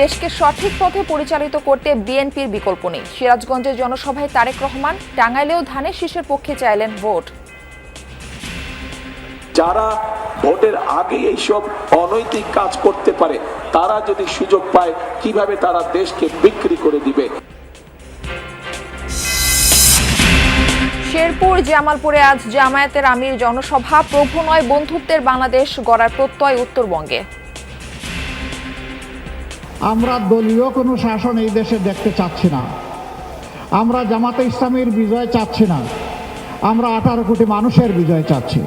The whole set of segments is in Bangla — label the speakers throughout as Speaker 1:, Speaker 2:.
Speaker 1: দেশকে সঠিক পথে পরিচালিত করতে বিএনপির বিকল্প নেই। সিরাজগঞ্জের জনসভায় তারেক রহমান, টাঙ্গাইলেও ধানের শীষের পক্ষে চাইলেন ভোট।
Speaker 2: যারা ভোটের আগে এইসব অনৈতিক কাজ করতে পারে তারা যদি সুযোগ পায় কিভাবে তারা দেশকে বিক্রি করে দিবে।
Speaker 1: শেরপুর জামালপুরে আজ জামায়াতের আমির জনসভা। প্রভু নয় বন্ধুত্বের বাংলাদেশ গড়ার প্রত্যয় উত্তরবঙ্গে।
Speaker 3: আমরা দলীয় কোনো শাসন এই দেশে দেখতে চাচ্ছি না। আমরা জামাতে ইসলামীর বিজয় চাচ্ছি না। আমরা 18 কোটি মানুষের বিজয় চাচ্ছি।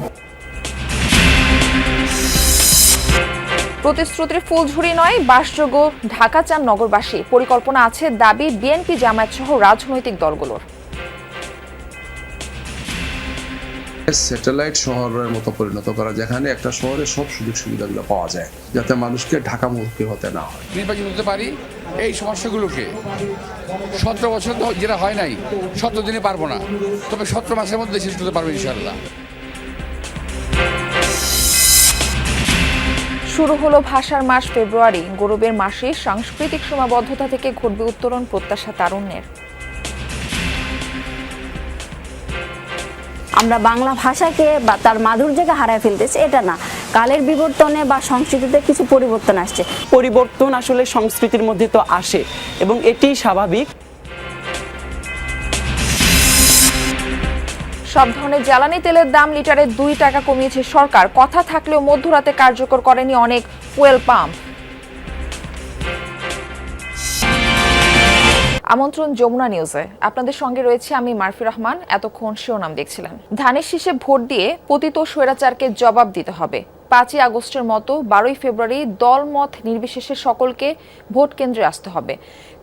Speaker 1: প্রতিশ্রুতির ফুলঝুরি নয়, বাসযোগ্য ঢাকা চান নগরবাসী। পরিকল্পনা আছে দাবি বিএনপি, জামায়াত সহ রাজনৈতিক দলগুলোর।
Speaker 4: স্যাটেলাইট শহরের মতো পরিণত করা, যেখানে একটা শহরে সব সুযোগ সুবিধাগুলো পাওয়া যায়, যাতে মানুষকে ঢাকামুখী হতে না হয়।
Speaker 5: নির্বাচিত হতে পারি এই সমস্যাগুলোকে 17 বছর যেটা হয় নাই 17 দিনে পারবো না, তবে 17 মাসের মধ্যে শেষ করতে পারবো ইনশাআল্লাহ।
Speaker 1: শুরু হলো ভাষার মাস ফেব্রুয়ারি। গৌরবের মাসে সাংস্কৃতিক সীমাবদ্ধতা থেকে ঘটবে উত্তরণ, প্রত্যাশা তারুণ্যের।
Speaker 6: আমরা বাংলা ভাষাকে বা তার মাধুর্যকে হারায় ফেলতেছি, এটা না। কালের বিবর্তনে বা সংস্কৃতিতে কিছু পরিবর্তন আসছে।
Speaker 7: পরিবর্তন আসলে সংস্কৃতির মধ্যে তো আসে এবং এটি স্বাভাবিক।
Speaker 1: সব ধরনের জ্বালানি তেলের দাম লিটারে 2 টাকা কমিয়েছে সরকার। কথা থাকলেও মধ্যরাতে কার্যকর করেনি অনেক ফুয়েল পাম্প। আমন্ত্রণ যমুনা নিউজে, আপনাদের সঙ্গে রয়েছে আমি মারফি রহমান। এতক্ষণ শিরোনাম দেখছিলেন। ধানের শীষে ভোট দিয়ে পতিত স্বৈরাচারকে জবাব দিতে হবে। 5ই আগস্টের মতো 12ই ফেব্রুয়ারি দলমত নির্বিশেষে সকলকে ভোট কেন্দ্রে আসতে হবে।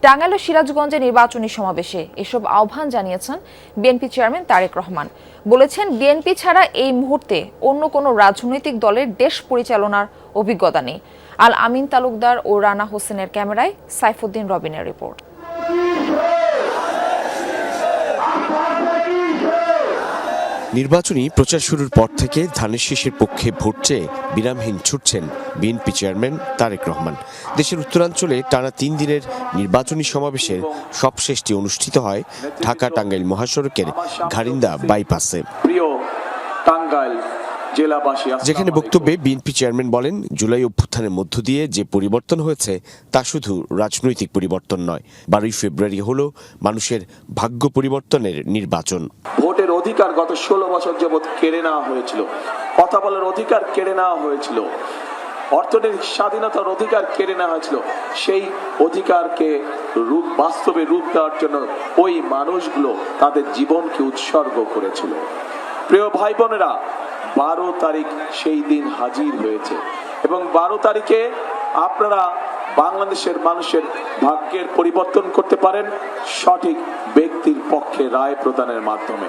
Speaker 1: টাঙ্গাইল ও সিরাজগঞ্জে নির্বাচনী সমাবেশে এসব আহ্বান জানিয়েছেন বিএনপি চেয়ারম্যান তারেক রহমান। বলেছেন, বিএনপি ছাড়া এই মুহূর্তে অন্য কোনো রাজনৈতিক দলের দেশ পরিচালনার অভিজ্ঞতা নেই। আল আমিন তালুকদার ও রানা হোসেনের ক্যামেরায় সাইফুদ্দিন রবিনের রিপোর্ট।
Speaker 8: নির্বাচনী প্রচার শুরুর পর থেকে ধানের শীষের পক্ষে ভোট চেয়ে বিরামহীন ছুটছেন বিএনপি চেয়ারম্যান তারেক রহমান। দেশের উত্তরাঞ্চলে টানা 3 দিনের নির্বাচনী সমাবেশের সবশেষটি অনুষ্ঠিত হয় ঢাকা টাঙ্গাইল মহাসড়কের ঘারিন্দা বাইপাসে। যেখানে বক্তব্যে বিএনপি চেয়ারম্যান বলেন, জুলাই অভ্যুত্থানের মধ্য দিয়ে যে পরিবর্তন হয়েছে তা শুধু রাজনৈতিক পরিবর্তন নয়। 12ই ফেব্রুয়ারি হলো মানুষের ভাগ্য পরিবর্তনের নির্বাচন।
Speaker 2: ভোটের অধিকার গত 16 বছর যাবৎ কেড়ে নেওয়া হয়েছিল। কথা বলার অধিকার কেড়ে নেওয়া হয়েছিল। অর্থনৈতিক স্বাধীনতার অধিকার কেড়ে নেওয়া হয়েছিল। সেই অধিকারকে বাস্তবে রূপ দেওয়ার জন্য ওই মানুষগুলো তাদের জীবনকে উৎসর্গ করেছিল। প্রিয় ভাই বোনেরা, 12 তারিখ সেই দিন হাজির হয়েছে এবং 12 তারিখে আপনারা বাংলাদেশের মানুষের ভাগ্যের পরিবর্তন করতে পারেন সঠিক ব্যক্তির পক্ষে রায় প্রদানের মাধ্যমে।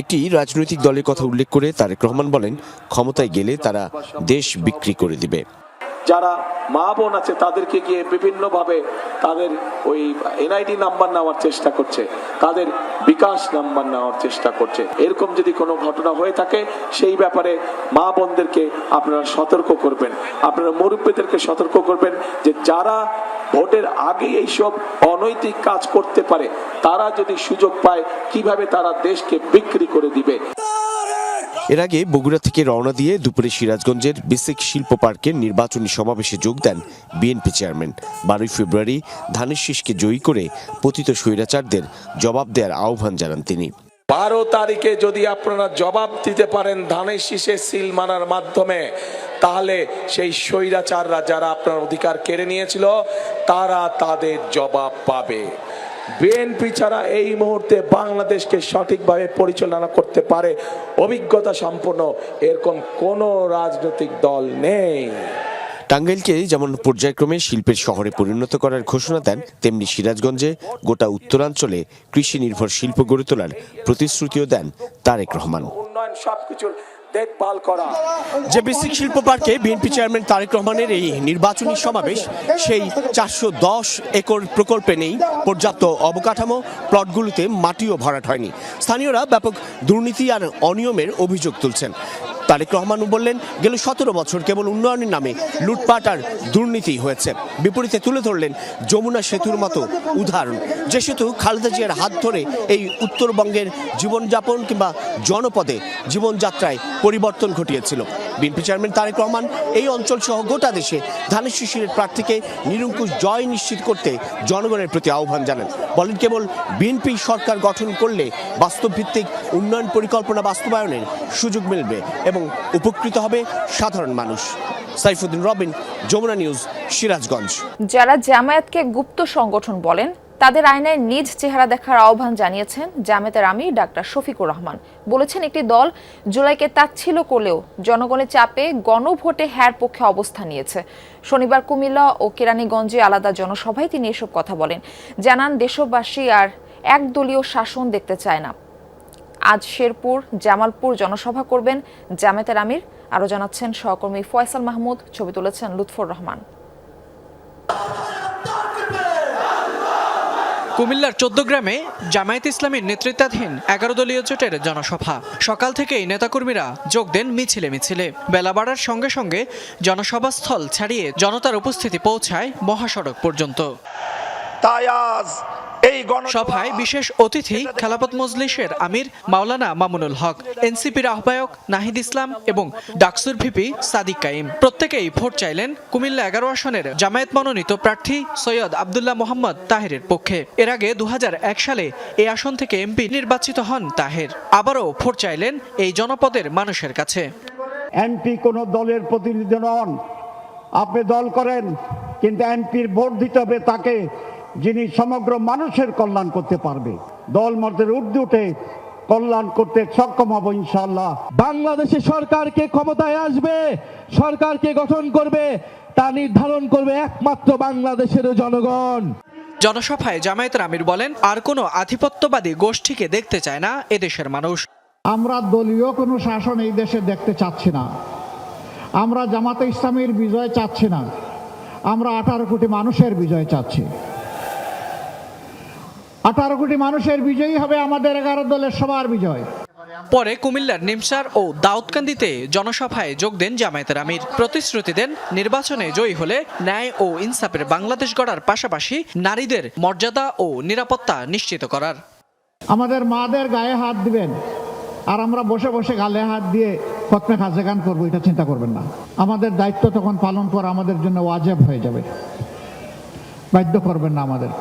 Speaker 8: একটি রাজনৈতিক দলের কথা উল্লেখ করে তারেক রহমান বলেন, ক্ষমতায় গেলে তারা দেশ বিক্রি করে দিবে।
Speaker 2: যারা মা বোন আছে তাদেরকে গিয়ে বিভিন্ন ভাবে তাদের ওই এনআইডি নাম্বার নেওয়ার চেষ্টা করছে, তাদের বিকাশ নাম্বার নেওয়ার চেষ্টা করছে। এরকম যদি কোনো ঘটনা হয়ে থাকে সেই ব্যাপারে মা বোনদেরকে আপনারা সতর্ক করবেন, আপনারা মুরব্বীদেরকে সতর্ক করবেন যে যারা ভোটের আগে এইসব অনৈতিক কাজ করতে পারে তারা যদি সুযোগ পায় কিভাবে তারা দেশকে বিক্রি করে দিবে।
Speaker 8: এর আগে বগুড়া থেকে রওনা দিয়ে দুপুরে সিরাজগঞ্জের বেসিক শিল্প পার্কের নির্বাচনী সমাবেশে যোগ দেন বিএনপি চেয়ারম্যান। 12ই ফেব্রুয়ারি ধানের শীষকে জয়ী করে পতিত স্বৈরাচারদের জবাব দেওয়ার আহ্বান জানান তিনি।
Speaker 2: 12 তারিখে যদি আপনারা জবাব দিতে পারেন ধানের শীষে সিল মানার মাধ্যমে, তাহলে সেই স্বৈরাচাররা যারা আপনার অধিকার কেড়ে নিয়েছিল তারা তাদের জবাব পাবে। বিএনপি ছাড়া এই মুহূর্তে বাংলাদেশকে সঠিকভাবে পরিচালনা করতে পারে অভিজ্ঞতা সম্পন্ন এরকম কোন রাজনৈতিক দল নেই।
Speaker 8: টাঙ্গাইলকে যেমন পর্যায়ক্রমে শিল্পের শহরে পরিণত করার ঘোষণা দেন, তেমনি সিরাজগঞ্জে গোটা উত্তরাঞ্চলে কৃষি নির্ভর শিল্প গড়ে তোলার প্রতিশ্রুতিও দেন তারেক রহমান।
Speaker 2: উন্নয়ন সবকিছুর দেখভাল করা।
Speaker 9: যে বেসিক শিল্প পার্কে বিএনপি চেয়ারম্যান তারেক রহমানের এই নির্বাচনী সমাবেশ, সেই 410 একর প্রকল্পে নেই পর্যাপ্ত অবকাঠামো, প্লটগুলোতে মাটিও ভরাট হয়নি। স্থানীয়রা ব্যাপক দুর্নীতি আর অনিয়মের অভিযোগ তুলছেন। তারেক রহমানও বললেন গেল 17 বছর কেবল উন্নয়নের নামে লুটপাট আর দুর্নীতি হয়েছে। বিপরীতে তুলে ধরলেন যমুনা সেতুর মতো উদাহরণ, যে সেতু খালেদা জিয়ার হাত ধরে এই উত্তরবঙ্গের জীবনযাপন কিংবা জনপদে জীবনযাত্রায় পরিবর্তন ঘটিয়েছিল। বিএনপি চেয়ারম্যান তারেক রহমান এই অঞ্চল সহ গোটা দেশে ধানের শীষের প্রার্থীকে নিরঙ্কুশ জয় নিশ্চিত করতে জনগণের প্রতি আহ্বান জানান। বলেন কেবল বিএনপি সরকার গঠন করলে বাস্তবভিত্তিক উন্নয়ন পরিকল্পনা বাস্তবায়নের সুযোগ মিলবে এবং উপকৃত হবে সাধারণ মানুষ। সাইফুদ্দিন রবিন, যমুনা নিউজ, সিরাজগঞ্জ।
Speaker 1: যারা জামায়াতকে গুপ্ত সংগঠন বলেন তাদের আয়নায় নিজ চেহারা দেখার আহ্বান জানিয়েছেন জামায়াতের আমির ডাক্তার শফিকুর রহমান। বলেছেন একটি দল জুলাইকে তাচ্ছিল্য করলেও জনগণের চাপে গণভোটে হ্যার পক্ষে অবস্থান নিয়েছে। শনিবার কুমিল্লা ও কেরানীগঞ্জে আলাদা জনসভায় তিনি এসব কথা বলেন। জানান দেশবাসী আর একদলীয় শাসন দেখতে চায় না। আজ শেরপুর, জামালপুর জনসভা করবেন জামায়াতের আমির। আরও জানাচ্ছেন সহকর্মী ফয়সাল মাহমুদ, ছবি তুলেছেন লুৎফর রহমান।
Speaker 10: কুমিল্লার 14 গ্রামে জামায়াত ইসলামীর নেতৃত্বাধীন 11 দলীয় জোটের জনসভা। সকাল থেকেই নেতাকর্মীরা যোগ দেন মিছিলে মিছিলে। বেলা বাড়ার সঙ্গে সঙ্গে জনসভাস্থল ছাড়িয়ে জনতার উপস্থিতি পৌঁছায় মহাসড়ক পর্যন্ত। সভায় বিশেষ অতিথি খেলাফত মজলিসের আমির মাওলানা মামুনুল হক, এনসিপির আহ্বায়ক নাহিদ ইসলাম এবং ডাকসুর ভিপি সাদিক কাইম। প্রত্যেকেই ভোট চাইলেন কুমিল্লা 11 আসনের জামায়াত মনোনীত প্রার্থী সৈয়দ আব্দুল্লাহ মোহাম্মদ তাহেরের পক্ষে। এর আগে 2001 সালে এই আসন থেকে এমপি নির্বাচিত হন তাহের। আবারও ভোট চাইলেন এই জনপদের মানুষের কাছে।
Speaker 3: এমপি কোনো দলের প্রতিনিধি নন, আপনি দল করেন, কিন্তু এমপির ভোট দিতে হবে তাকে যিনি সমগ্র মানুষের কল্যাণ করতে পারবে। দল মতের ঊর্ধ্বে উঠে কল্যাণ করতে সক্ষম হব ইনশাআল্লাহ।
Speaker 11: বাংলাদেশে সরকারকে ক্ষমতায় আসবে, সরকারকে গঠন করবে, তা নির্ধারণ করবে একমাত্র বাংলাদেশের জনগণ।
Speaker 10: জনসভায় জামায়াতের আমির বলেন, আর কোনো আধিপত্যবাদী গোষ্ঠীকে দেখতে চায় না এদেশের মানুষ।
Speaker 3: আমরা দলীয় কোনো শাসন এই দেশে দেখতে চাচ্ছি না। আমরা জামাতে ইসলামীর বিজয় চাচ্ছি না। আমরা 18 কোটি মানুষের বিজয় চাচ্ছি। 18 কোটি মানুষের বিজয়ী হবে আমাদের 11 দলের সবার বিজয়।
Speaker 10: পরে কুমিল্লার নিমসার ও দাউদকান্দিতে জনসভায় যোগ দেন জামায়াতের আমির। প্রতিশ্রুতি দেন নির্বাচনে জয়ী হলে ন্যায় ও ইনসাফের বাংলাদেশ গড়ার পাশাপাশি নারীদের মর্যাদা ও নিরাপত্তা নিশ্চিত করার।
Speaker 3: আমাদের মাদের গায়ে হাত দিবেন আর আমরা বসে বসে গালে হাত দিয়ে খতমে খাজে গান করবো, এটা চিন্তা করবেন না। আমাদের দায়িত্ব তখন পালন করা আমাদের জন্য ওয়াজিব হয়ে যাবে, বাধ্য করবেন না আমাদের।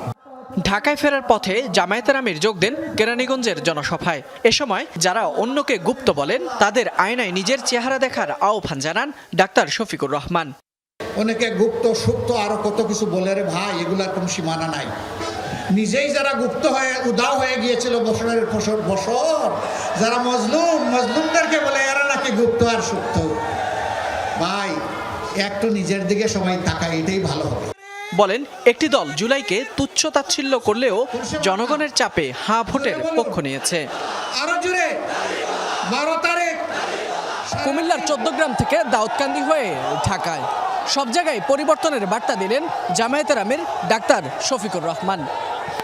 Speaker 10: ঢাকায় ফেরার পথে জামায়াতের আমির যোগ দেন কেরানীগঞ্জের জনসভায়। এ সময় যারা অন্যকে গুপ্ত বলেন তাদের আয়নায় নিজের চেহারা দেখার আহ্বান জানান ডাক্তার শফিকুর রহমান।
Speaker 12: অনেকে গুপ্ত সুপ্ত আরো কত কিছু বলে রে ভাই, এগুলার কোনো সীমানা নাই। নিজেই যারা গুপ্ত হয়ে উদাও হয়ে গিয়েছিল বছরের বছর, যারা মজলুমদেরকে বলে এরা নাকি গুপ্ত আর সুপ্ত। ভাই একটু নিজের দিকে সবাই তাকায়, এটাই ভালো হবে।
Speaker 10: বলেন একটি দল জুলাইকে তুচ্ছ তাচ্ছিল্য করলেও জনগণের চাপে হাঁ ভোটের পক্ষ নিয়েছে।
Speaker 12: আরো জুড়ে 12 তারিখ
Speaker 10: কুমিল্লার 14 গ্রাম থেকে দাউদকান্দি হয়ে ঢাকায় সব জায়গায় পরিবর্তনের বার্তা দিলেন জামায়াতের আমির ডাক্তার শফিকুর রহমান।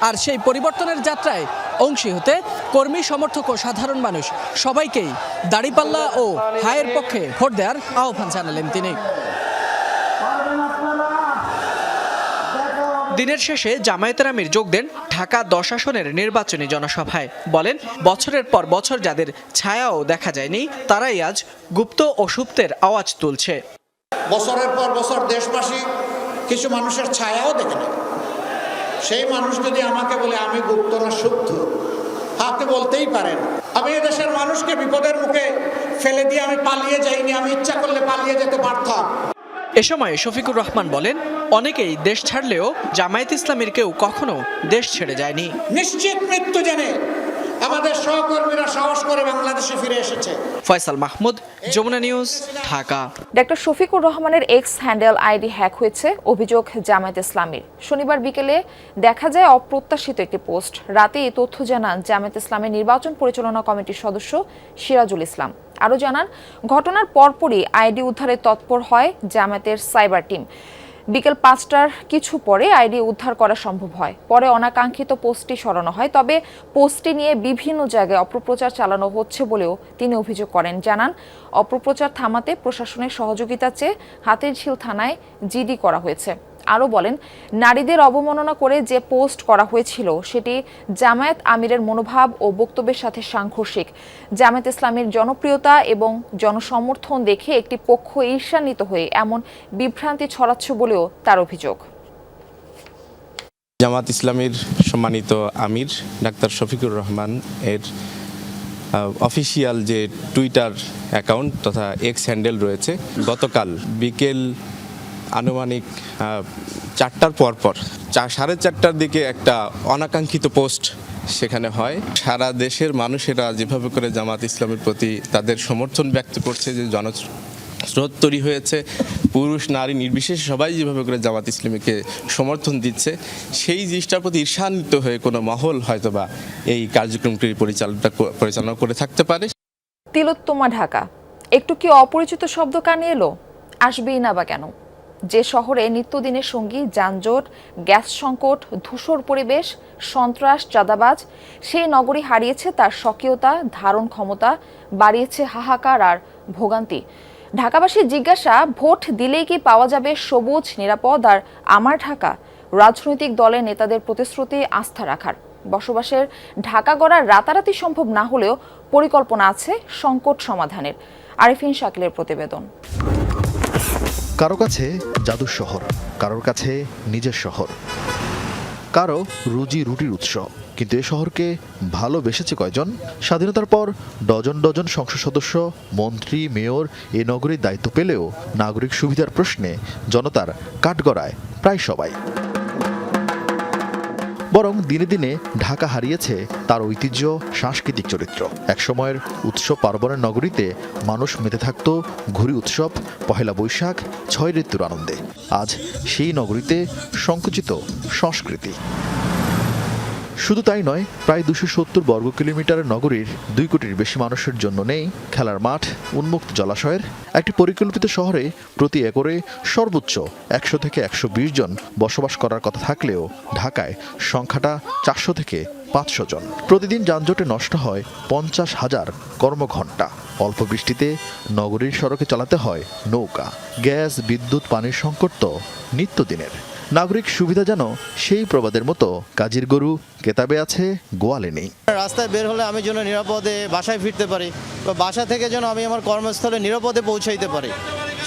Speaker 10: আর সেই পরিবর্তনের যাত্রায় অংশী হতে কর্মী, সমর্থক ও সাধারণ মানুষ সবাইকেই দাড়িপাল্লা ও হায়ের পক্ষে ভোট দেওয়ার আহ্বান জানালেন তিনি। দিনের শেষে জামায়াতের আমির যোগ দেন ঢাকা 10 আসনের নির্বাচনী জনসভায়। বলেন বছরের পর বছর যাদের ছায়াও দেখা যায়নি তারাই আজ গুপ্ত ও সুপ্তের আওয়াজ তুলছে।
Speaker 12: বছরের পর বছর দেশবাসী কিছু মানুষের ছায়াও দেখে না। সেই মানুষ যদি আমাকে বলে আমি গুপ্ত না সুপ্ত, আপনি বলতেই পারেন। আমি এদেশের মানুষকে বিপদের মুখে ফেলে দিয়ে আমি পালিয়ে যাইনি, আমি ইচ্ছা করলে পালিয়ে যেতে পারতাম।
Speaker 10: এ সময় শফিকুর রহমান বলেন অনেকেই দেশ ছাড়লেও জামায়াত ইসলামীর কেউ কখনো দেশ ছেড়ে যায়নি।
Speaker 12: নিশ্চিত মৃত্যু জেনে আমাদের সহকর্মীরা সাহস করে বাংলাদেশে ফিরে এসেছে।
Speaker 10: ফয়সাল মাহমুদ, যমুনা নিউজ, ঢাকা।
Speaker 1: ডাক্তার শফিকুর রহমানের এক্স হ্যান্ডেল আইডি হ্যাক হয়েছে, অভিযোগ জামায়াত ইসলামীর। শনিবার বিকেলে দেখা যায় অপ্রত্যাশিত একটি পোস্ট। রাতে এই তথ্য জানান জামায়াত ইসলামের নির্বাচন পরিচালনা কমিটির সদস্য সিরাজুল ইসলাম। আরও জানান ঘটনার পরপরই আইডি উদ্ধারে তৎপর হয় জামায়াতের সাইবার টিম। বিকেল 5টার কিছু পরে আইডি উদ্ধার করা সম্ভব হয়। পরে অনাকাঙ্ক্ষিত পোস্টটি সরানো হয়। তবে পোস্টটি নিয়ে বিভিন্ন জায়গায় অপপ্রচার চালানো হচ্ছে বলেও তিনি অভিযোগ করেন। জানান, অপপ্রচার থামাতে প্রশাসনের সহযোগিতা চেয়ে হাতিরঝিল থানায় জিডি করা হয়েছে। আরও বলেন, নারীদের অবমাননা করে যে পোস্ট করা হয়েছিল সেটি জামায়াত আমিরের মনোভাব ও বক্তব্যের সাথে সাংঘর্ষিক। জামায়াত ইসলামের জনপ্রিয়তা এবং জনসমর্থন দেখে একটি পক্ষ ঈর্ষান্বিত হয়ে এমন বিভ্রান্তি ছড়াচ্ছে বলেও তার অভিযোগ।
Speaker 13: জামাত ইসলামের সম্মানিত আমির ডাক্তার শফিকুর রহমান এর অফিসিয়াল যে টুইটার অ্যাকাউন্ট তথা এক্স হ্যান্ডেল রয়েছে, গতকাল বিকেল আনুমানিক 4টার পরপর 4:30টার দিকে একটা অনাকাঙ্ক্ষিত পোস্ট সেখানে হয়। সারা দেশের মানুষেরা যেভাবে করে জামাত ইসলামের প্রতি তাদের সমর্থন ব্যক্ত করছে, যে জনস্রোত তৈরি হয়েছে, পুরুষ নারী নির্বিশেষে সবাই যেভাবে করে জামাত ইসলামীকে সমর্থন দিচ্ছে, সেই জিনিসটার প্রতি ঈর্ষান্বিত হয়ে কোনো মহল হয়তোবা এই কার্যক্রমটি পরিচালনা করে থাকতে পারে।
Speaker 1: তিলোত্তমা ঢাকা একটু কি অপরিচিত শব্দ কানে এলো? আসবেই না বা কেন? যে শহরে নিত্যদিনের সঙ্গী যানজট, গ্যাস সংকট, ধূসর পরিবেশ, সন্ত্রাস, চাঁদাবাজ, সেই নগরী হারিয়েছে তার স্বকীয়তা, ধারণ ক্ষমতা, বাড়িয়েছে হাহাকার আর ভোগান্তি। ঢাকাবাসীর জিজ্ঞাসা, ভোট দিলেই কি পাওয়া যাবে সবুজ, নিরাপদ আর আমার ঢাকা? রাজনৈতিক দলের নেতাদের প্রতিশ্রুতি আস্থা রাখার। বসবাসের ঢাকা গড়া রাতারাতি সম্ভব না হলেও পরিকল্পনা আছে সংকট সমাধানের। আরিফিন শাকিলের প্রতিবেদন।
Speaker 14: কারো কাছে জাদুর শহর, কারোর কাছে নিজের শহর, কারো রুজি রুটির উৎস। কিন্তু এ শহরকে ভালোবেসেছে কয়জন? স্বাধীনতার পর ডজন ডজন সংসদ সদস্য, মন্ত্রী, মেয়র এ নগরীর দায়িত্ব পেলেও নাগরিক সুবিধার প্রশ্নে জনতার কাঠগড়ায় প্রায় সবাই। বরং দিনে দিনে ঢাকা হারিয়েছে তার ঐতিহ্য, সাংস্কৃতিক চরিত্র। একসময়ের উৎসব পার্বণের নগরীতে মানুষ মেতে থাকত ঘুরি উৎসব, পহেলা বৈশাখ, 6 ঋতুর আনন্দে। আজ সেই নগরীতে সংকুচিত সংস্কৃতি। শুধু তাই নয়, প্রায় 270 বর্গ কিলোমিটারের নগরীর 2 কোটির বেশি মানুষের জন্য নেই খেলার মাঠ, উন্মুক্ত জলাশয়ের। একটি পরিকল্পিত শহরে প্রতি একরে সর্বোচ্চ 100 থেকে 120 জন বসবাস করার কথা থাকলেও ঢাকায় সংখ্যাটা 400 থেকে 500 জন। প্রতিদিন যানজটে নষ্ট হয় 50,000 কর্মঘণ্টা। অল্প বৃষ্টিতে নগরীর সড়কে চালাতে হয় নৌকা। গ্যাস, বিদ্যুৎ, পানির সংকট তো নিত্যদিনের। নাগরিক সুবিধা যেন সেই প্রবাদের মতো কাজীর গরু কেতাবে আছে, গোয়ালে নেই।
Speaker 15: রাস্তায় বের হলে আমি যেন নিরাপদে বাসায় ফিরতে পারি, বা বাসা থেকে যেন আমি আমার কর্মস্থলে নিরাপদে পৌঁছাইতে পারি,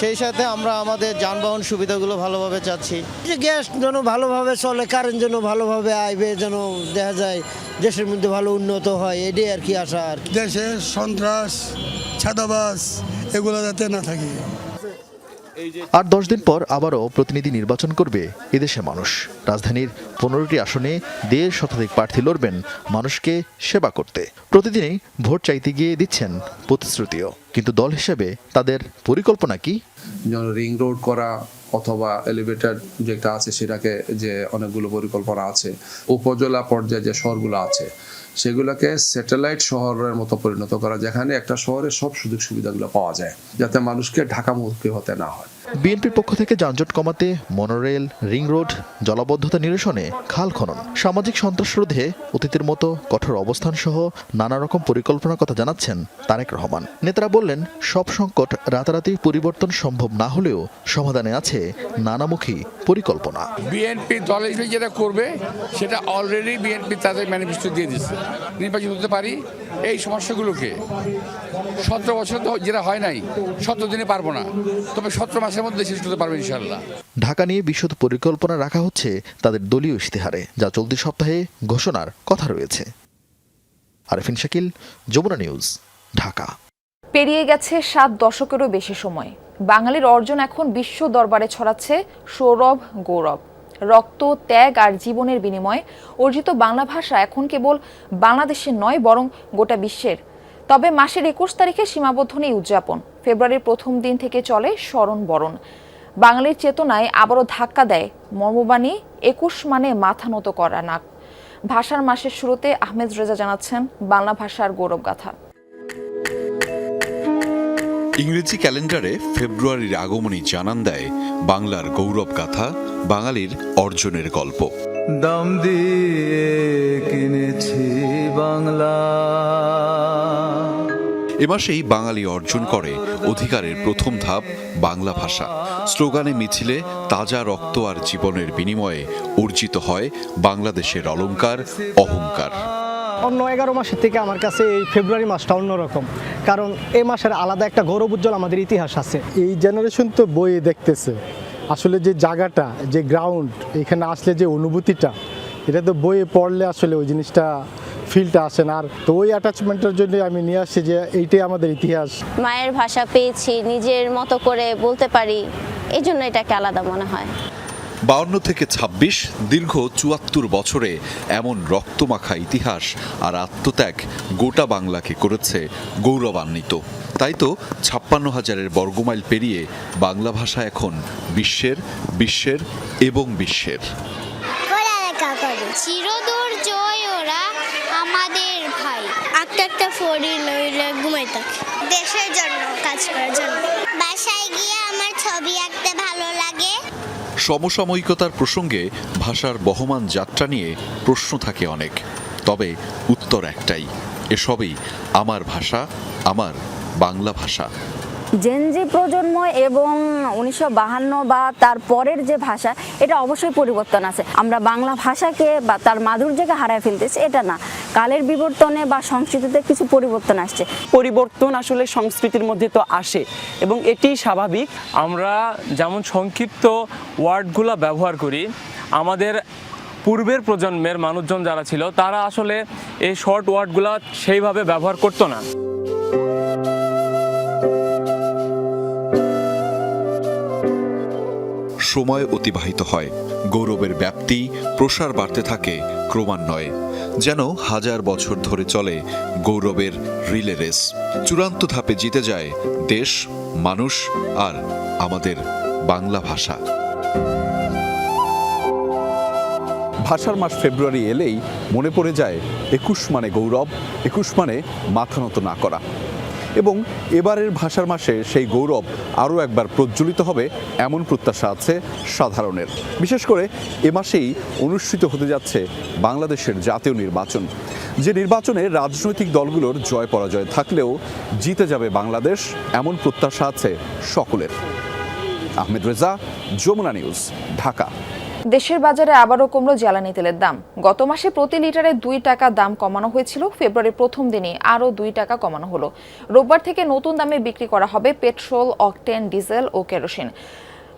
Speaker 15: সেই সাথে আমরা আমাদের যানবাহন সুবিধাগুলো ভালোভাবে চাচ্ছি।
Speaker 16: যে গ্যাস যেন ভালোভাবে চলে, কারেন্ট যেন ভালোভাবে আইবে, যেন দেখা যায় দেশের মধ্যে ভালো উন্নত হয়, এটাই আর কি আশা। আর
Speaker 17: দেশে সন্ত্রাস, ছাদাবাজ এগুলো যাতে না থাকে।
Speaker 14: আর 10 দিন পর আবারও প্রতিনিধি নির্বাচন করবে এদেশে মানুষ। রাজধানীর 15টি আসনে 1.5 শতাধিক প্রার্থী লড়বেন মানুষকে সেবা করতে। প্রতিদিনই ভোট চাইতে গিয়ে দিচ্ছেন প্রতিশ্রুতিও। কিন্তু দল হিসেবে তাদের পরিকল্পনা কি?
Speaker 4: রিং রোড করা অথবা এলিভেটর যেটা আছে সেটাকে, যে অনেকগুলো পরিকল্পনা আছে। উপজেলা পর্যায়ে যে শহরগুলো আছে সেগুলোকে স্যাটেলাইট শহরের মতো পরিণত করা, যেখানে একটা শহরে সব সুযোগ সুবিধাগুলো পাওয়া যায়, যাতে মানুষকে ঢাকামুখী হতে না হয়।
Speaker 14: বিএনপির পক্ষ থেকে যানজট কমাতে মনোরেল, রিং রোড, জলাবদ্ধতা নিরসনে খাল খনন, সামাজিক সন্ত্রাস রোধে অতীতের মতো কঠোর অবস্থান সহ নানা রকম পরিকল্পনার কথা জানাচ্ছেন তারেক রহমান। নেতারা বললেন, সব সংকট রাতারাতি পরিবর্তন সম্ভব না হলেও সমাধানে আছে নানামুখী পরিকল্পনা।
Speaker 5: বিএনপি দল হিসেবে যেটা করবে সেটা অলরেডি বিএনপি তাদের ম্যানিফেস্টো দিয়ে দিচ্ছে। নির্বাচিত হতে পারি, এই সমস্যাগুলোকে 17 বছর যেটা হয় নাই 17 দিনে পারবো না, তবে 17 মাসের মধ্যে শেষ করতে পারবে ইনশাআল্লাহ।
Speaker 14: ঢাকা নিয়ে বিশদ পরিকল্পনা রাখা হচ্ছে তাদের দলীয় ইশতেহারে, যা চলতি সপ্তাহে ঘোষণার কথা রয়েছে। আরিফিন শাকিল, যমুনা নিউজ, ঢাকা।
Speaker 1: পেরিয়ে গেছে 7 দশকেরও বেশি সময়। বাঙালির অর্জন এখন বিশ্ব দরবারে ছড়াচ্ছে সৌরভ, গৌরব। রক্ত, ত্যাগ আর জীবনের বিনিময়ে অর্জিত বাংলা ভাষা এখন কেবল বাংলাদেশের নয়, বরং গোটা বিশ্বের। তবে মাসের 21 তারিখে সীমাবদ্ধ নেই উদযাপন। ফেব্রুয়ারির প্রথম দিন থেকে চলে স্মরণ বরণ। বাঙালির চেতনায় আবারও ধাক্কা দেয় মর্মবাণী, 21 মানে মাথা নত করা নাক। ভাষার মাসের শুরুতে আহমেদ রেজা জানাচ্ছেন বাংলা ভাষার গৌরবগাথা।
Speaker 18: ইংরেজি ক্যালেন্ডারে ফেব্রুয়ারির আগমনী জানান দেয় বাংলার গৌরব গাথা, বাঙালির অর্জনের গল্প।
Speaker 19: দাম দিয়ে কিনেছি বাংলা।
Speaker 18: এ মাসেই বাঙালি অর্জন করে অধিকারের প্রথম ধাপ বাংলা ভাষা। স্লোগানে মিছিলে তাজা রক্ত আর জীবনের বিনিময়ে অর্জিত হয় বাংলাদেশের অলংকার, অহংকার।
Speaker 20: অন্য 11 মাসের থেকে আমার কাছে এই ফেব্রুয়ারি মাসটা অন্যরকম, কারণ এই মাসের আলাদা একটা গৌরব উজ্জ্বল আমাদের ইতিহাস আছে।
Speaker 21: এই জেনারেশন তো বইয়ে দেখতেছে, আসলে যে জায়গাটা, যে গ্রাউন্ড, এখানে আসলে যে অনুভূতিটা, এটা তো বইয়ে পড়লে আসলে ওই জিনিসটা ফিলটা আসে না। আর তো ওই অ্যাটাচমেন্টের জন্য আমি নিয়ে আসছি যে এইটাই আমাদের ইতিহাস।
Speaker 6: মায়ের ভাষা পেয়েছি, নিজের মতো করে বলতে পারি, এই জন্য এটাকে আলাদা মনে হয়।
Speaker 18: 52 থেকে 26 দীর্ঘ 74 বছরে এমন রক্তমাখা ইতিহাস আর আত্মত্যাগ গোটা বাংলাকে করেছে গৌরবান্বিত। তাই তো 56,000 বর্গমাইল পেরিয়ে বাংলা ভাষা এখন বিশ্বের এবং বিশ্বের।
Speaker 22: চিরদূর জয় ওরা আমাদের ভাই, একটা ফড়ি নইলে ঘুমাই থাকে, দেশের জন্য কাজ করার জন্য। বাসায় গিয়ে আমার ছবি আঁকতে ভালো লাগে।
Speaker 18: সমসাময়িকতার প্রসঙ্গে ভাষার বহমান যাত্রা নিয়ে প্রশ্ন থাকে অনেক, তবে উত্তর একটাই, এসবই আমার ভাষা, আমার বাংলা ভাষা।
Speaker 6: জেনজি প্রজন্ম এবং 1952 বা তার পরের যে ভাষা, এটা অবশ্যই পরিবর্তন আছে। আমরা বাংলা ভাষাকে বা তার মাধুর্যকে হারায় ফেলতেছি, এটা না, কালের বিবর্তনে বা সংস্কৃতিতে কিছু পরিবর্তন আসছে।
Speaker 7: পরিবর্তন আসলে সংস্কৃতির মধ্যে তো আসে এবং এটি স্বাভাবিক।
Speaker 23: আমরা যেমন সংক্ষিপ্ত ওয়ার্ডগুলো ব্যবহার করি, আমাদের পূর্বের প্রজন্মের মানুষজন যারা ছিল তারা আসলে এই শর্ট ওয়ার্ডগুলো সেইভাবে ব্যবহার করতো না।
Speaker 18: সময় অতিবাহিত হয়, গৌরবের ব্যাপ্তি প্রসার বাড়তে থাকে ক্রমান্বয়ে, যেন হাজার বছর ধরে চলে গৌরবের রিলে রেস। চূড়ান্ত ধাপে জিতে যায় দেশ, মানুষ আর আমাদের বাংলা ভাষা।
Speaker 24: ভাষার মাস ফেব্রুয়ারি এলেই মনে পড়ে যায় 21 মানে গৌরব, 21 মানে মাথা নত না করা। এবং এবারের ভাষার মাসে সেই গৌরব আরও একবার প্রজ্বলিত হবে এমন প্রত্যাশা আছে সাধারণের। বিশেষ করে এ মাসেই অনুষ্ঠিত হতে যাচ্ছে বাংলাদেশের জাতীয় নির্বাচন, যে নির্বাচনে রাজনৈতিক দলগুলোর জয় পরাজয় থাকলেও জিতে যাবে বাংলাদেশ, এমন প্রত্যাশা আছে সকলের। আহমেদ রেজা, যমুনা নিউজ, ঢাকা।
Speaker 1: দেশের বাজারে আবারও কমল জ্বালানি তেলের দাম। গত মাসে প্রতি লিটারে 2 টাকা দাম কমানো হয়েছিল, ফেব্রুয়ারির প্রথম দিনে আরও 2 টাকা কমানো হলো। রোববার থেকে নতুন দামে বিক্রি করা হবে পেট্রোল, অকটেন, ডিজেল ও কেরোসিন।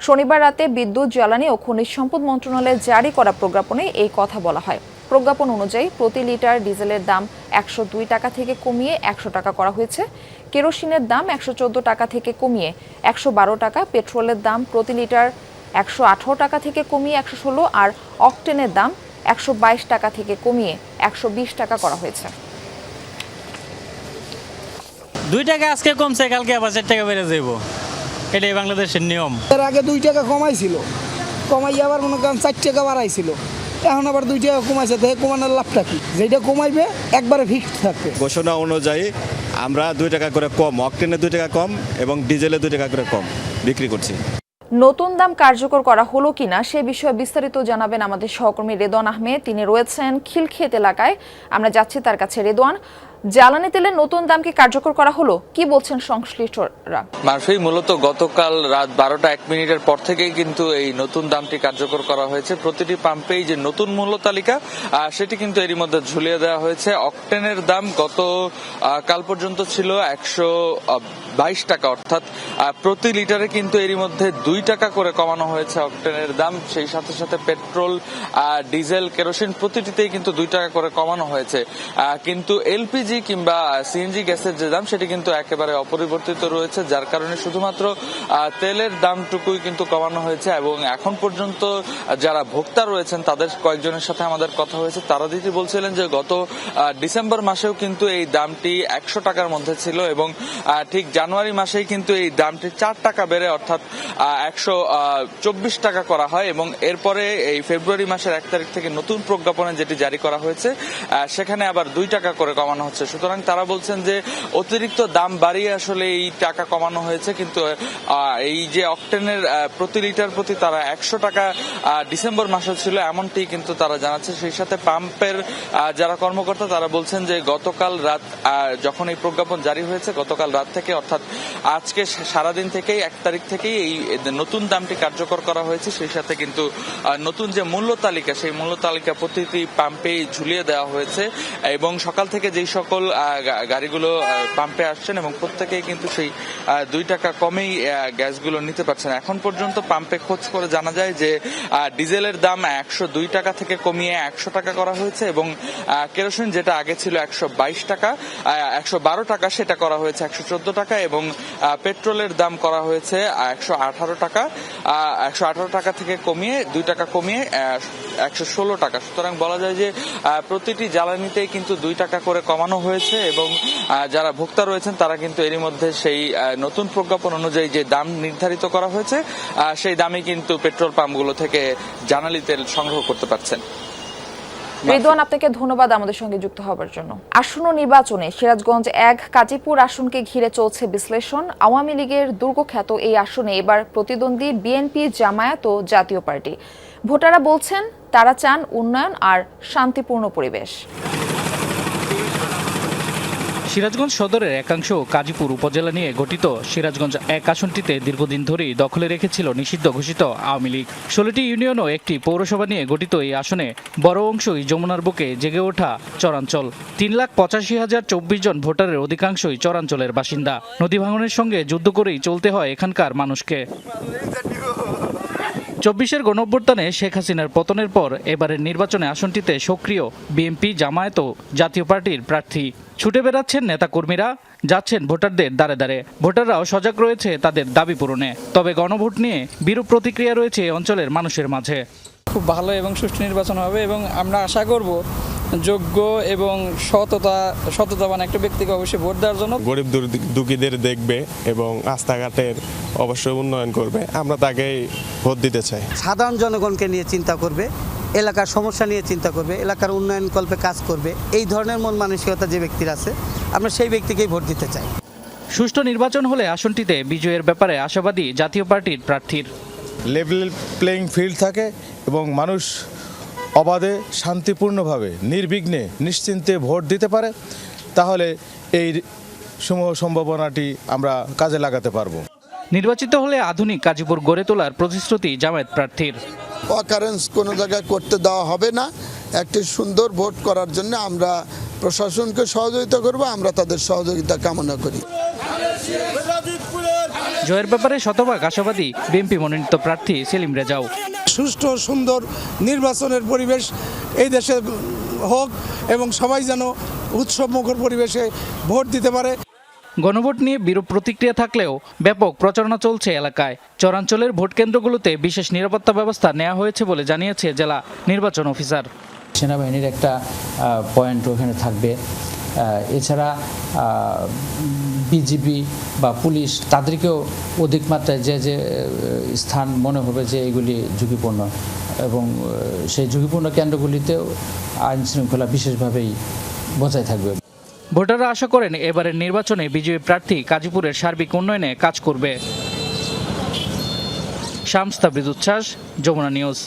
Speaker 1: শনিবার রাতে বিদ্যুৎ, জ্বালানি ও খনিজ সম্পদ মন্ত্রণালয়ে জারি করা প্রজ্ঞাপনে এই কথা বলা হয়। প্রজ্ঞাপন অনুযায়ী প্রতি লিটার ডিজেলের দাম 102 টাকা থেকে কমিয়ে 100 টাকা করা হয়েছে। কেরোসিনের দাম 114 টাকা থেকে কমিয়ে 112 টাকা, পেট্রোলের দাম প্রতি লিটার 118 টাকা থেকে কমিয়ে 116, আর অকটেনের দাম 122 টাকা থেকে কমিয়ে 120 টাকা করা হয়েছে।
Speaker 25: 2 টাকা আজকে কমছে, কালকে আবার 4 টাকা বেড়ে যাব, এটাই বাংলাদেশের নিয়ম।
Speaker 26: এর আগে 2 টাকা কমাইছিল, কমাই আবার মনে করেন 4 টাকা বাড়াইছিল, এখন আবার 2 টাকা কমাইছে, দেখে কমানোর লাভটা কি? যেটা কমাইবে একবারে ফিক্সড থাকবে।
Speaker 27: ঘোষণা অনুযায়ী আমরা 2 টাকা করে কম, অকটেনে 2 টাকা কম এবং ডিজেলে 2 টাকা করে কম বিক্রি করছি।
Speaker 1: নতুন দাম কার্যকর করা হলো কিনা সে বিষয়ে বিস্তারিত জানাবেন আমাদের সহকর্মী রেদওয়ান আহমেদ। তিনি রয়েছেন খিলক্ষেত এলাকায়, আমরা যাচ্ছি তার কাছে। রেদওয়ান, জ্বালানি তেলের নতুন দাম কি কার্যকর করা হলো, কি বলছেন সংশ্লিষ্টরা?
Speaker 28: মারফি, মূলত গতকাল রাত 12টা 1 মিনিটের পর থেকেই কিন্তু এই নতুন দামটি কার্যকর করা হয়েছে। প্রতিটি পাম্পেই যে নতুন মূল্য তালিকা সেটি কিন্তু এরই মধ্যে ঝুলিয়ে দেওয়া হয়েছে। অকটেনের দাম গত কাল পর্যন্ত ছিল 122 টাকা, অর্থাৎ প্রতি লিটারে কিন্তু এরই মধ্যে 2 টাকা করে কমানো হয়েছে অকটেনের দাম। সেই সাথে সাথে পেট্রোল, ডিজেল, কেরোসিন প্রতিটিতেই কিন্তু 2 টাকা করে কমানো হয়েছে। কিন্তু এলপিজি কিংবা সিএনজি গ্যাসের যে দাম সেটি কিন্তু একেবারে অপরিবর্তিত রয়েছে, যার কারণে শুধুমাত্র তেলের দামটুকুই কিন্তু কমানো হয়েছে। এবং এখন পর্যন্ত যারা ভোক্তা রয়েছেন তাদের কয়েকজনের সাথে আমাদের কথা হয়েছে, তারা দিদি বলছিলেন যে গত ডিসেম্বর মাসেও কিন্তু এই দামটি 100 টাকার মধ্যে ছিল এবং ঠিক জানুয়ারি মাসেই কিন্তু এই দামটি 4 টাকা বেড়ে অর্থাৎ 124 টাকা করা হয়। এবং এরপরে এই ফেব্রুয়ারি মাসের 1 তারিখ থেকে নতুন প্রজ্ঞাপনে যেটি জারি করা হয়েছে সেখানে আবার 2 টাকা করে কমানো হচ্ছে হচ্ছে। সুতরাং তারা বলছেন যে অতিরিক্ত দাম বাড়িয়ে আসলে এই টাকা কমানো হয়েছে, কিন্তু এই যে অকটেনের প্রতি লিটার প্রতি তারা 100 টাকা ডিসেম্বর মাসে ছিল এমনটি কিন্তু তারা জানাচ্ছে। সেই সাথে পাম্পের যারা কর্মকর্তা তারা বলছেন যে গতকাল রাত যখন এই প্রজ্ঞাপন জারি হয়েছে, গতকাল রাত থেকে অর্থাৎ আজকে সারাদিন থেকেই 1 তারিখ থেকেই এই নতুন দামটি কার্যকর করা হয়েছে। সেই সাথে কিন্তু নতুন যে মূল্য তালিকা, সেই মূল্য তালিকা প্রতিটি পাম্পেই ঝুলিয়ে দেওয়া হয়েছে এবং সকাল থেকে যেই সকল গাড়িগুলো পাম্পে আসছেন এবং প্রত্যেকেই কিন্তু সেই 2 টাকা কমেই গ্যাসগুলো নিতে পারছেন। এখন পর্যন্ত পাম্পে খোঁজ করে জানা যায় যে ডিজেলের দাম 102 টাকা থেকে কমিয়ে 100 টাকা করা হয়েছে এবং কেরোসিন যেটা আগে ছিল 122 টাকা 112 টাকা সেটা করা হয়েছে 114 টাকা এবং পেট্রোলের দাম করা হয়েছে 118 টাকা 118 টাকা থেকে কমিয়ে 2 টাকা কমিয়ে 116 টাকা। সুতরাং বলা যায় যে প্রতিটি জ্বালানিতেই কিন্তু 2 টাকা করে কমানো হয়েছে এবং যারা ভোক্তা রয়েছেন তারা কিন্তু এরই মধ্যে সেই নতুন প্রজ্ঞাপন অনুযায়ী যে দাম নির্ধারিত করা হয়েছে সেই দামে কিন্তু পেট্রোল পাম্পগুলো থেকে জ্বালানি তেল সংগ্রহ করতে পারছেন।
Speaker 1: রিদওয়ান, আপনাকে ধন্যবাদ আমাদের সঙ্গে যুক্ত হবার জন্য। আসন্ন নির্বাচনে সিরাজগঞ্জ 1 কাজীপুর আসনকে ঘিরে চলছে বিশ্লেষণ। আওয়ামী লীগের দুর্গখ্যাত এই আসনে এবার প্রতিদ্বন্দ্বী বিএনপি, জামায়াত ও জাতীয় পার্টি। ভোটাররা বলছেন তারা চান উন্নয়ন আর শান্তিপূর্ণ পরিবেশ।
Speaker 2: সিরাজগঞ্জ সদরের একাংশ কাজীপুর উপজেলা নিয়ে গঠিত সিরাজগঞ্জ 1 আসনটিতে দীর্ঘদিন ধরেই দখলে রেখেছিল নিষিদ্ধ ঘোষিত আওয়ামী লীগ। 16টি ইউনিয়ন ও একটি পৌরসভা নিয়ে গঠিত এই আসনে বড় অংশই যমুনার বুকে জেগে ওঠা চরাঞ্চল। 3,85,024 জন ভোটারের অধিকাংশই চরাঞ্চলের বাসিন্দা। নদী ভাঙনের সঙ্গে যুদ্ধ করেই চলতে হয় এখানকার মানুষকে। 24-এর গণঅভ্যুত্থানে শেখ হাসিনার পতনের পর এবারের নির্বাচনে আসনটিতে সক্রিয় বিএনপি, জামায়াত ও জাতীয় পার্টির প্রার্থী। ছুটে বেড়াচ্ছেন নেতাকর্মীরা, যাচ্ছেন ভোটারদের দ্বারে দ্বারে। ভোটাররাও সজাগ রয়েছে তাদের দাবি পূরণে। তবে গণভোট নিয়ে বিরূপ প্রতিক্রিয়া রয়েছে অঞ্চলের মানুষের মাঝে।
Speaker 3: খুব ভালো এবং সুষ্ঠু নির্বাচন হবে এবং আমরা আশা করব যোগ্য এবং সততাবান একটা ব্যক্তিকে অবশ্যই ভোট দেওয়ার জন্য।
Speaker 8: গরিব দুঃখীদের দেখবে এবং রাস্তাঘাটের অবশ্যই উন্নয়ন করবে, আমরা তাকেই ভোট দিতে চাই।
Speaker 9: সাধারণ জনগণকে নিয়ে চিন্তা করবে, এলাকার সমস্যা নিয়ে চিন্তা করবে, এলাকার উন্নয়ন কল্পে কাজ করবে, এই ধরনের মন মানসিকতা যে ব্যক্তির আছে আমরা সেই ব্যক্তিকেই ভোট দিতে চাই।
Speaker 2: সুষ্ঠু নির্বাচন হলে আসনটিতে বিজয়ের ব্যাপারে আশাবাদী জাতীয় পার্টির প্রার্থীর।
Speaker 8: লেভেল প্লেইং ফিল্ড থাকে এবং মানুষ অবাধে শান্তিপূর্ণভাবে নির্বিঘ্নে নিশ্চিন্তে ভোট দিতে পারে, তাহলে এই সমূহ সম্ভাবনাটি আমরা কাজে লাগাতে পারব।
Speaker 2: নির্বাচিত হলে আধুনিক গাজীপুর গড়ে তোলার প্রতিশ্রুতি জামায়াত প্রার্থীর।
Speaker 10: অকারেন্স কোনো জায়গায় করতে দেওয়া হবে না। একটি সুন্দর ভোট করার জন্য আমরা প্রশাসনকে সহযোগিতা করব, আমরা তাদের সহযোগিতা কামনা করি।
Speaker 2: জয়ের ব্যাপারে শতভাগ আশাবাদী বিএনপি মনোনীত প্রার্থী সেলিম রেজাও।
Speaker 26: সুষ্ঠু সুন্দর নির্বাচনের পরিবেশ এই দেশে হোক এবং সবাই যেন উৎসবমুখর পরিবেশে ভোট দিতে পারে।
Speaker 2: গণভোট নিয়ে বিরূপ প্রতিক্রিয়া থাকলেও ব্যাপক প্রচারণা চলছে এলাকায়। চরাঞ্চলের ভোট কেন্দ্রগুলোতে বিশেষ নিরাপত্তা ব্যবস্থা নেওয়া হয়েছে বলে জানিয়েছে জেলা নির্বাচন অফিসার।
Speaker 11: সেনাবাহিনীর একটা পয়েন্ট ওখানে থাকবে, এছাড়া বিজিবি বা পুলিশ তাদেরকেও অধিক মাত্রায় যে যে স্থান মনে হবে যে এগুলি ঝুঁকিপূর্ণ এবং সেই ঝুঁকিপূর্ণ কেন্দ্রগুলিতেও আইন শৃঙ্খলা বিশেষভাবেই বজায় থাকবে।
Speaker 2: ভোটাররা আশা করেন এবারের নির্বাচনে বিজয়ী প্রার্থী গাজীপুরের সার্বিক উন্নয়নে কাজ করবে। শামস তাবরিজ উচ্ছ্বাস, যমুনা নিউজ।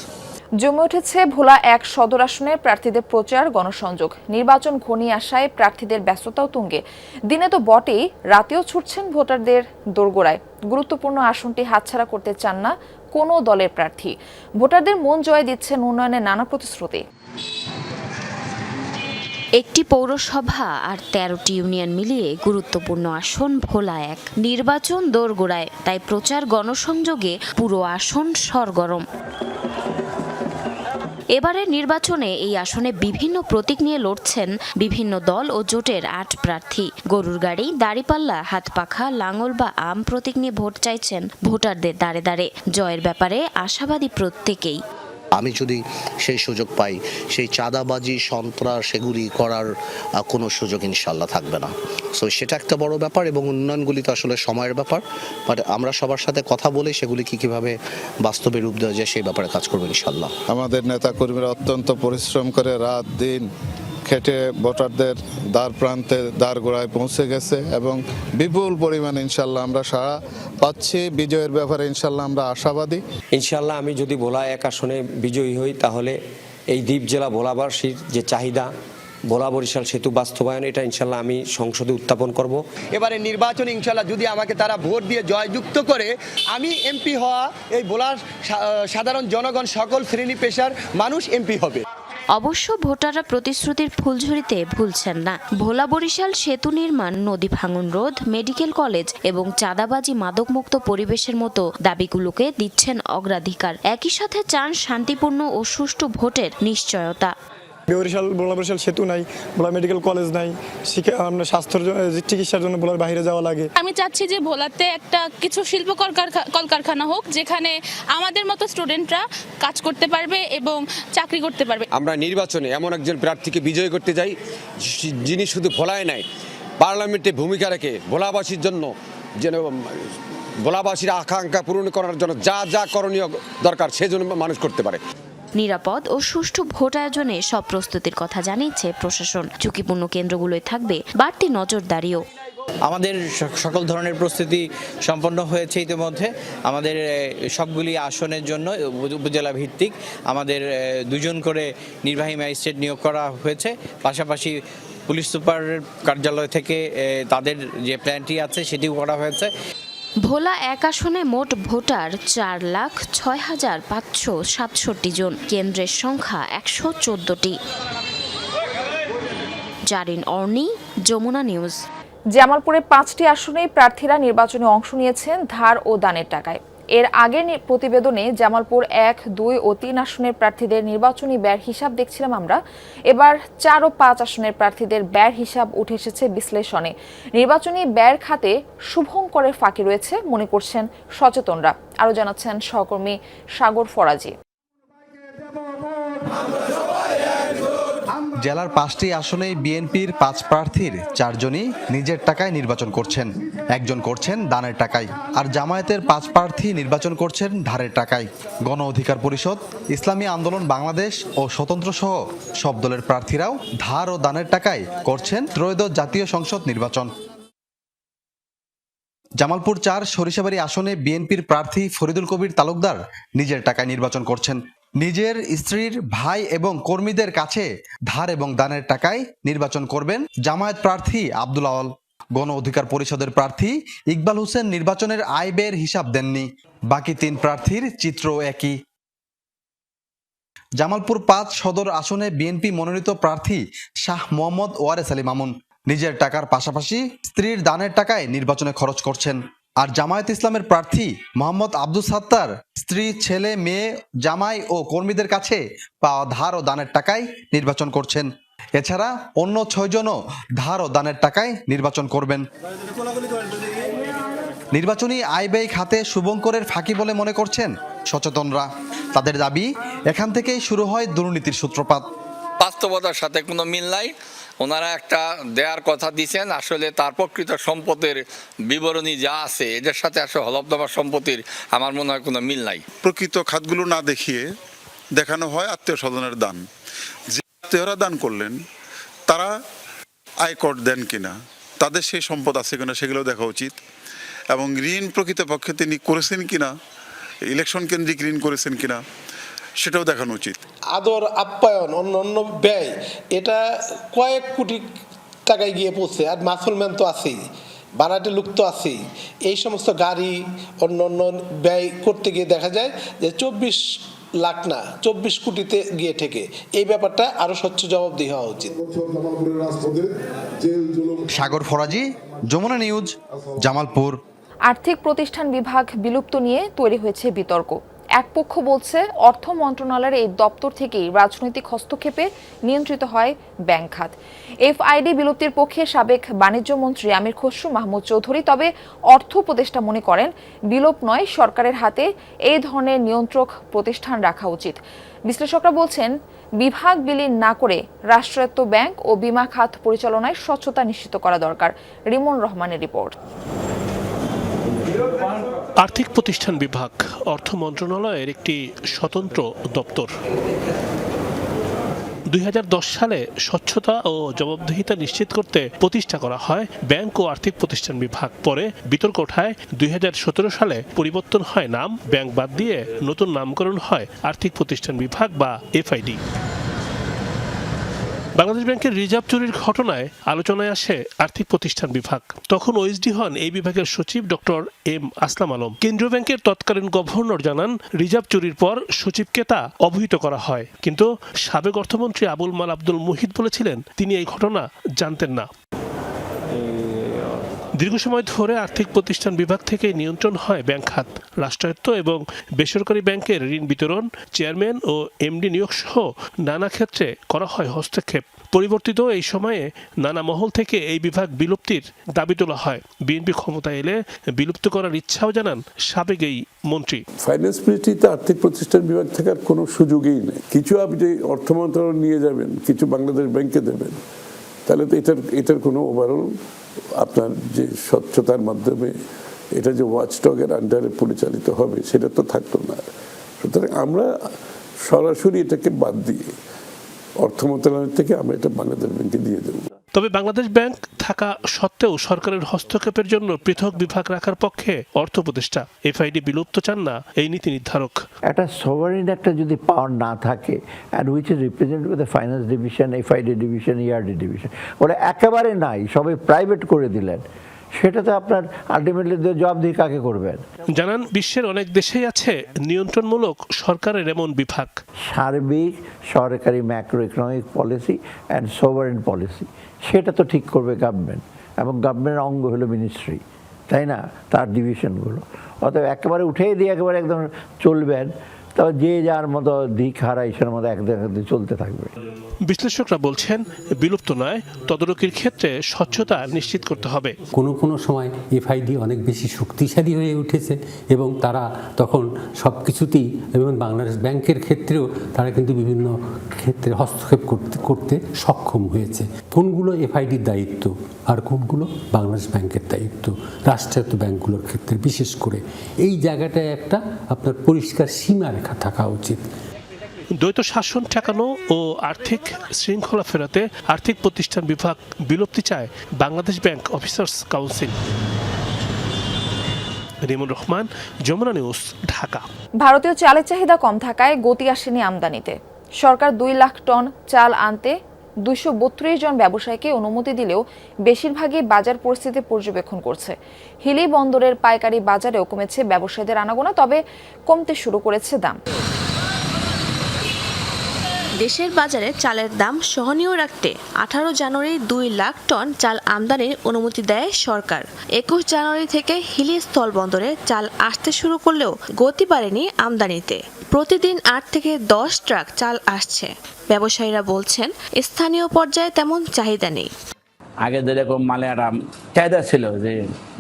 Speaker 1: জমে উঠেছে ভোলা 1 সদর আসনের প্রার্থীদের প্রচার গণসংযোগ। নির্বাচন ঘনিয়ে আসায় প্রার্থীদের ব্যস্ততাও তুঙ্গে। দিনে তো বটেই, রাতেও ছুটছেন ভোটারদের দোরগোড়ায়। গুরুত্বপূর্ণ আসনটি হাতছাড়া করতে চান না কোনো দলের প্রার্থী। ভোটারদের মন জয় দিচ্ছেন উন্নয়নের নানা প্রতিশ্রুতি।
Speaker 12: একটি পৌরসভা আর 13টি ইউনিয়ন মিলিয়ে গুরুত্বপূর্ণ আসন ভোলা 1। নির্বাচন দোরগোড়ায়, তাই প্রচার গণসংযোগে পুরো আসন সরগরম। এবারের নির্বাচনে এই আসনে বিভিন্ন প্রতীক নিয়ে লড়ছেন বিভিন্ন দল ও জোটের 8 প্রার্থী। গরুর গাড়ি, দাড়িপাল্লা, হাতপাখা, লাঙল বা আম প্রতীক নিয়ে ভোট চাইছেন ভোটারদের দ্বারে দ্বারে। জয়ের ব্যাপারে আশাবাদী প্রত্যেকেই।
Speaker 13: আমি যদি সেই সুযোগ পাই, সেই চাঁদাবাজি, সন্ত্রাস এগুলি করার কোনো সুযোগ ইনশাল্লাহ থাকবে না। সো সেটা একটা বড় ব্যাপার এবং উন্নয়নগুলি তো আসলে সময়ের ব্যাপার, বাট আমরা সবার সাথে কথা বলে সেগুলি কীভাবে বাস্তবে রূপ দেওয়া যায় সেই ব্যাপারে কাজ করবো ইনশাল্লাহ।
Speaker 8: আমাদের নেতা কর্মীরা অত্যন্ত পরিশ্রম করে রাত দিন
Speaker 4: খেটে ভোটারদের দ্বার প্রান্তে দ্বার গোড়ায় পৌঁছে গেছে এবং বিপুল পরিমাণে ইনশাল্লাহ আমরা সাড়া পাচ্ছি। বিজয়ের ব্যাপারে ইনশাল্লাহ আমরা আশাবাদী।
Speaker 5: ইনশাল্লাহ আমি যদি ভোলা 1 আসনে বিজয়ী হই তাহলে এই দ্বীপ জেলা ভোলাবাসীর যে চাহিদা, ভোলা বরিশাল সেতু বাস্তবায়ন, এটা ইনশাল্লাহ আমি সংসদে উত্থাপন করব।
Speaker 14: এবারে নির্বাচনে ইনশাল্লাহ যদি আমাকে তারা ভোট দিয়ে জয়যুক্ত করে আমি এমপি হওয়া, এই ভোলার সাধারণ জনগণ সকল শ্রেণী পেশার মানুষ এমপি হবে।
Speaker 12: অবশ্য ভোটাররা প্রতিশ্রুতির ফুলঝুরিতে ভুলছেন না। ভোলা বরিশাল সেতু নির্মাণ, নদী ভাঙন রোধ, মেডিকেল কলেজ এবং চাঁদাবাজি মাদকমুক্ত পরিবেশের মতো দাবিগুলোকে দিচ্ছেন অগ্রাধিকার। একই সাথে চান শান্তিপূর্ণ ও সুষ্ঠু ভোটের নিশ্চয়তা।
Speaker 26: ভোলা বরিশাল সেতু নাই, ভোলা মেডিকেল কলেজ নাই, আমরা স্বাস্থ্যের চিকিৎসার জন্য ভোলার বাইরে যাওয়া লাগে।
Speaker 15: আমি চাচ্ছি যে ভোলাতে একটা কিছু শিল্প কলকারখানা হোক, যেখানে আমাদের মতো স্টুডেন্টরা কাজ করতে পারবে এবং চাকরি করতে পারবে।
Speaker 5: আমরা নির্বাচনে এমন একজন প্রার্থীকে বিজয় করতে যাই যিনি শুধু ভোলায় নাই, পার্লামেন্টে ভূমিকা রেখে ভোলাবাসীর জন্য, যেন ভোলাবাসীর আকাঙ্ক্ষা পূরণ করার জন্য যা যা করণীয় দরকার সেজন্য মানুষ করতে পারে।
Speaker 12: নিরাপদ ও সুষ্ঠু ভোট আয়োজনে সব প্রস্তুতির কথা জানিয়েছে প্রশাসন। ঝুঁকিপূর্ণ কেন্দ্রগুলোয় থাকবে বাড়তি নজরদারিও।
Speaker 16: আমাদের সকল ধরনের প্রস্তুতি সম্পন্ন হয়েছে ইতিমধ্যে। আমাদের সবগুলি আসনের জন্য উপজেলা ভিত্তিক আমাদের 2 জন করে নির্বাহী ম্যাজিস্ট্রেট নিয়োগ করা হয়েছে। পাশাপাশি পুলিশ সুপারের কার্যালয় থেকে তাদের যে প্ল্যানটি আছে সেটিও করা হয়েছে।
Speaker 12: ভোলা 1 আসনে মোট ভোটার 4,06,567 জন। কেন্দ্রের সংখ্যা 114টি। জারিন অর্নি, যমুনা নিউজ।
Speaker 1: জামালপুরে 5টি আসনেই প্রার্থীরা নির্বাচনে অংশ নিয়েছেন ধার ও দানের টাকায়। এর আগের প্রতিবেদনে জামালপুর 1, 2 ও 3 আসনের প্রার্থীদের নির্বাচনী ব্যয়ের হিসাব দেখছিলাম আমরা। এবার 4 ও 5 আসনের প্রার্থীদের ব্যয়ের হিসাব উঠে এসেছে বিশ্লেষণে। নির্বাচনী ব্যয়ের খাতে শুভঙ্করের ফাঁকি রয়েছে মনে করছেন সচেতনরা। আরও জানাচ্ছেন সহকর্মী সাগর ফরাজি।
Speaker 17: জেলার 5টি আসনেই বিএনপির 5 প্রার্থীর 4 জনই নিজের টাকায় নির্বাচন করছেন, 1 জন করছেন দানের টাকায়, আর জামায়াতের 5 প্রার্থী নির্বাচন করছেন ধারের টাকায়। গণ অধিকার পরিষদ, ইসলামী আন্দোলন বাংলাদেশ ও স্বতন্ত্র সহ সব দলের প্রার্থীরাও ধার ও দানের টাকায় করছেন ত্রয়োদশ জাতীয় সংসদ নির্বাচন। জামালপুর 4 সরিষাবাড়ি আসনে বিএনপির প্রার্থী ফরিদুল কবির তালুকদার নিজের টাকায় নির্বাচন করছেন। নিজের স্ত্রীর ভাই এবং কর্মীদের কাছে ধার এবং দানের টাকায় নির্বাচন করবেন জামায়াত প্রার্থী আব্দুল আওয়াল। গণ অধিকার পরিষদের প্রার্থী ইকবাল হোসেন নির্বাচনের আয় ব্যয়ের হিসাব দেননি। বাকি 3 প্রার্থীর চিত্র একই। জামালপুর 5 সদর আসনে বিএনপি মনোনীত প্রার্থী শাহ মোহাম্মদ ওয়ারেস আলী মামুন নিজের টাকার পাশাপাশি স্ত্রীর দানের টাকায় নির্বাচনে খরচ করছেন। আর জামায়াত ইসলামের প্রার্থী মোহাম্মদ আব্দুল সাত্তার স্ত্রী, ছেলে, মেয়ে, জামাই ও কর্মীদের কাছে পাওয়া ধার ও দানের টাকায় নির্বাচন করছেন। এছাড়া অন্য 6 জনও ধার ও দানের টাকায় নির্বাচন করবেন। নির্বাচনী আয় ব্যয় খাতে শুভঙ্করের ফাঁকি বলে মনে করছেন সচেতনরা। তাদের দাবি, এখান থেকেই শুরু হয় দুর্নীতির সূত্রপাত।
Speaker 19: বাস্তবতার সাথে কোনো মিল নাই। ওনারা একটা দেয়ার কথা দিয়েছেন, আসলে তার প্রকৃত সম্পদের বিবরণী যা আছে এদের সাথে আসলে হলফনামা সম্পত্তির আমার মনে হয় কোনো মিল নাই।
Speaker 20: প্রকৃত খাতগুলো না দেখিয়ে দেখানো হয় আত্মীয় স্বজনের দান। যে আত্মীয়রা দান করলেন তারা আয়কর দেন কিনা, তাদের সেই সম্পদ আছে কিনা সেগুলো দেখা উচিত, এবং ঋণ প্রকৃতপক্ষে তিনি করেছেন কিনা, ইলেকশন কেন্দ্রিক ঋণ করেছেন কিনা সেটাও দেখানো উচিত।
Speaker 29: আদর আপ্যায়ন, অন্য ব্যয়, এটা কয়েক কোটি টাকায় গিয়ে পৌঁছে। আর মাসুলম্যান তো আছেই, ভাড়াটে লোক তো আছেই। এই সমস্ত গাড়ি অন্য ব্যয় করতে গিয়ে দেখা যায় যে 24 লাখ না 24 কোটিতে গিয়ে ঠেকে। এই ব্যাপারটা আরো স্বচ্ছ জবাবদিহি হওয়া উচিত।
Speaker 17: সাগর ফরাজি, যমুনা নিউজ, জামালপুর।
Speaker 1: আর্থিক প্রতিষ্ঠান বিভাগ বিলুপ্ত নিয়ে তৈরি হয়েছে বিতর্ক। এক পক্ষ বলছে অর্থ মন্ত্রণালয়ের এই দপ্তর থেকেই রাজনৈতিক হস্তক্ষেপে নিয়ন্ত্রিত হয় ব্যাংক খাত। এফআইডি বিলুপ্তির পক্ষে সাবেক বাণিজ্য মন্ত্রী আমির খসরু মাহমুদ চৌধুরী। তবে অর্থ উপদেষ্টা মনে করেন বিলোপ নয়, সরকারের হাতে এই ধরনের নিয়ন্ত্রক প্রতিষ্ঠান রাখা উচিত। বিশ্লেষকরা বলছেন বিভাগ বিলীন না করে রাষ্ট্রায়ত্ত ব্যাংক ও বীমা খাত পরিচালনায় স্বচ্ছতা নিশ্চিত করা দরকার। রিমন রহমানের রিপোর্ট।
Speaker 30: আর্থিক প্রতিষ্ঠান বিভাগ অর্থ মন্ত্রণালয়ের একটি স্বতন্ত্র দপ্তর। 2010 সালে স্বচ্ছতা ও জবাবদিহিতা নিশ্চিত করতে প্রতিষ্ঠা করা হয় ব্যাংক ও আর্থিক প্রতিষ্ঠান বিভাগ। পরে বিতর্ক ওঠায় 2017 সালে পরিবর্তন হয় নাম, ব্যাংক বাদ দিয়ে নতুন নামকরণ হয় আর্থিক প্রতিষ্ঠান বিভাগ বা এফআইডি। বাংলাদেশ ব্যাংকের রিজার্ভ চুরির ঘটনায় আলোচনায় আসে আর্থিক প্রতিষ্ঠান বিভাগ। তখন ওএসডি হন এই বিভাগের সচিব ডক্টর এম আসলাম আলম। কেন্দ্রীয় ব্যাংকের তৎকালীন গভর্নর জানান, রিজার্ভ চুরির পর সচিবকে তা অবহিত করা হয়, কিন্তু সাবেক অর্থমন্ত্রী আবুল মাল আব্দুল মুহিত বলেছিলেন তিনি এই ঘটনা জানতেন না। দীর্ঘ সময় ধরে আর্থিক প্রতিষ্ঠান বিভাগ থেকে নিয়ন্ত্রণ হয় ব্যাংক খাত। রাষ্ট্রায়ত্ত এবং বেসরকারি ব্যাংকের ঋণ বিতরণ, চেয়ারম্যান ও এমডি নিয়োগ সহ নানা ক্ষেত্রে করা হয় হস্তক্ষেপ। পরিবর্তিত এই সময়ে নানা মহল থেকে এই বিভাগ বিলুপ্তির দাবি তোলা হয়। বিএনপি ক্ষমতায় এলে বিলুপ্ত করার ইচ্ছাও জানান সাবেক এই মন্ত্রী।
Speaker 6: ফাইন্যান্স মিনিস্ট্রিতে আর্থিক প্রতিষ্ঠান বিভাগ থাকার কোনো সুযোগই নেই। কিছু আপনি অর্থ মন্ত্রণালয় নিয়ে যাবেন, কিছু বাংলাদেশ ব্যাংকে দেবেন, তাহলে তো এটার কোনো ওভারঅল আপনার যে স্বচ্ছতার মাধ্যমে এটা যে ওয়াচডগের আন্ডারে পরিচালিত হবে সেটা তো থাকতো না। সুতরাং আমরা সরাসরি এটাকে বাদ দিয়ে অর্থ মন্ত্রণালয় থেকে আমরা এটা বাংলাদেশ ব্যাংকে দিয়ে দেব।
Speaker 30: তবে বাংলাদেশ ব্যাংক থাকা সত্ত্বেও সরকারের হস্তক্ষেপের জন্য পৃথক বিভাগ রাখার পক্ষে অর্থ উপদেষ্টা। এফআইডি বিলুপ্ত চান না এই নীতি নির্ধারক।
Speaker 7: একটা সভারেন একটা যদি পাওয়ার না থাকে, and which is represented with the finance division, FID division, ERD division, ওরা একেবারে নাই, সবাই প্রাইভেট করে দিলেন, সেটাতে আপনার আলটিমেটলি জবাবদিহি কাকে করবেন?
Speaker 30: জানান, বিশ্বের অনেক দেশেই আছে নিয়ন্ত্রণমূলক সরকারের এমন বিভাগ।
Speaker 7: সার্বিক সরকারি macro economic policy and sovereign policy, সেটা তো ঠিক করবে গভর্নমেন্ট, এবং গভর্নমেন্টের অঙ্গ হলো মিনিস্ট্রি, তাই না, তার ডিভিশনগুলো। অতএব একেবারে উঠেই দিয়ে একেবারে একদম চলবেন, তবে যে যার মতো দিক হারা ইসের মতো একদিন চলতে থাকবে।
Speaker 30: বিশ্লেষকরা বলছেন, বিলুপ্ত নয়, তদারকির ক্ষেত্রে স্বচ্ছতা নিশ্চিত করতে হবে।
Speaker 18: কোনো সময় এফআইডি অনেক বেশি শক্তিশালী হয়ে উঠেছে এবং তারা তখন সব কিছুতেই, এবং বাংলাদেশ ব্যাংকের ক্ষেত্রেও তারা কিন্তু বিভিন্ন ক্ষেত্রে হস্তক্ষেপ করতে সক্ষম হয়েছে। কোনগুলো এফআইডির দায়িত্ব আর কোনগুলো বাংলাদেশ ব্যাংকের দায়িত্ব, রাষ্ট্রায়ত্ত ব্যাংকগুলোর ক্ষেত্রে বিশেষ করে এই জায়গাটায় একটা আপনার পরিষ্কার সীমারেখা থাকা উচিত।
Speaker 30: দ্বৈত শাসন ঠেকানো ও আর্থিক শৃঙ্খলা ফেরাতে আর্থিক প্রতিষ্ঠান বিভাগ বিলুপ্তি চায় Bangladesh bank officers council. Rimon Rahman, Jamuna news, Dhaka.
Speaker 1: ভারতীয় চালের চাহিদা কম থাকায় গতি আসেনি আমদানিতে। সরকার 2 লাখ টন চাল আনতে 232 জন ব্যবসায়ীকে অনুমতি দিলেও বেশিরভাগই বাজার পরিস্থিতি পর্যবেক্ষণ করছে। হিলি বন্দরের পাইকারি বাজারেও কমেছে ব্যবসায়ীদের আনাগোনা, তবে কমতে শুরু করেছে দাম।
Speaker 12: দেশের বাজারে চালের দাম সহনীয় রাখতে 18 জানুয়ারি 2 লাখ টন চাল আমদানির অনুমতি দেয় সরকার। 21 জানুয়ারি থেকে হিলি স্থলবন্দরে চাল আসতে শুরু করলেও গতি বাড়েনি আমদানিতে। প্রতিদিন 8 থেকে 10 ট্রাক চাল আসছে। ব্যবসায়ীরা বলছেন, স্থানীয় পর্যায়ে তেমন চাহিদা নেই।
Speaker 21: আগে যেরকম মালে একটা চাহিদা ছিল, যে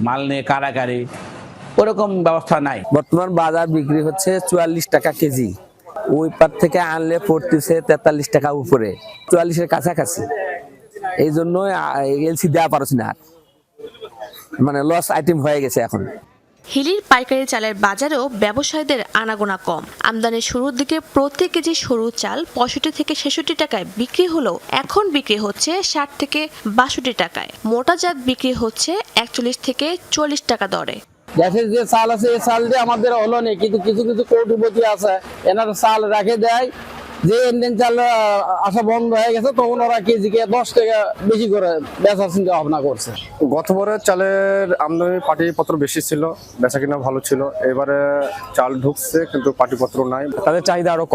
Speaker 21: মাল নিয়ে কারাকারি, ওরকম ব্যবস্থা নাই।
Speaker 22: বর্তমান বাজার বিক্রি হচ্ছে 44 টাকা কেজি। ওই পার থেকে আনলে পড়তেছে 43 টাকা উপরে, 44-এর কাছাকাছি। এই জন্য এলসি দেওয়া পারছি না, মানে লস আইটেম হয়ে গেছে এখন।
Speaker 12: হিলির পাইকারি চালের বাজারেও ব্যবসায়ীদের আনাগোনা কম। আমদানির শুরুর দিকে প্রতি কেজি সরু চাল 65 থেকে 66 টাকায় বিক্রি হলেও এখন বিক্রি হচ্ছে 60 থেকে 62 টাকায়। মোটা জাত বিক্রি হচ্ছে 41 থেকে 40 টাকা দরে।
Speaker 22: দেশের যে চাল আছে, এই চাল দিয়ে আমাদের হলো নেই, কিন্তু কিছু কিছু কৌটিপতি আছে, এনারা চাল রেখে দেয়, যে ইন্ডিয়ান চাল আসা বন্ধ হয়ে গেছে, তখন ওরা কেজিকে 10 টাকা বেশি করে বেচার চিন্তা ভাবনা করছে।
Speaker 23: গতবারে চালের আমদানি পাটিপত্র বেশি ছিল, বেচা কিনা ভালো ছিল। এবারে চাল ঢুকছে কিন্তু পাটিপত্র নাই।
Speaker 24: তাদের চাহিদা আরো